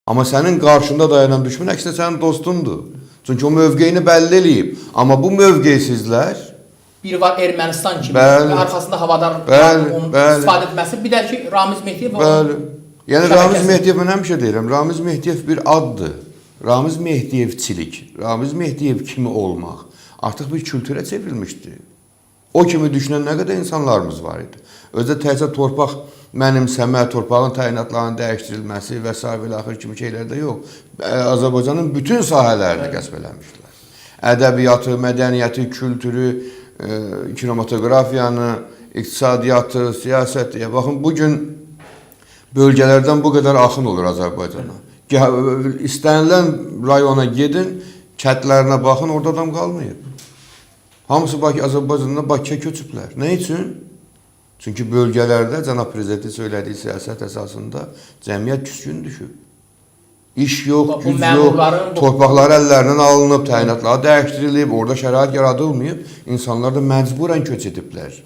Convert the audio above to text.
Amma sənin qarşında dayanan düşmən əksinə sənin dostundur. Çünki o mövqeyini bəlli eləyib. Amma bu mövqeysizlər Biri var Ermənistan kimi Bəli. və arxasında havadar Bəli, onun bəli. istifadə etməsi. Bir də ki, Ramiz Mehdiyev bəli. Yəni şəbəkəsi. Ramiz Mehdiyev mən həmişə deyirəm, Ramiz Mehdiyev bir addır. Ramiz Mehdiyevçilik, Ramiz Mehdiyev kimi olmaq artıq bir kültürə çevrilmişdi. O kimi düşünən nə qədər insanlarımız var idi. Özdə təkcə torpaq mənimsəmə, torpağın təyinatlarının dəyişdirilməsi və s. və axır kimi şeylər də yox. Azərbaycanın bütün sahələrini qəsb eləmişdilər. Ədəbiyyatı, mədəniyyəti, kültürü, kinematografiyanı, iqtisadiyyatı, siyasəti. Baxın, bugün bölgələrdən bu qədər axın olur Azərbaycana. İstənilən rayona gedin, kətlərinə baxın, orada adam qalmayıb. Hamısı Azərbaycanda Bakıya köçüblər. Nə üçün? Çünki bölgələrdə cənab prezidentin söylədiyi siyasət əsasında cəmiyyət küskün düşüb. İş yox, güc yox, torpaqlar əllərindən alınıb, təyinatları dəyişdirilib, orada şərait yaradılmayıb, insanlar da məcburən köç ediblər.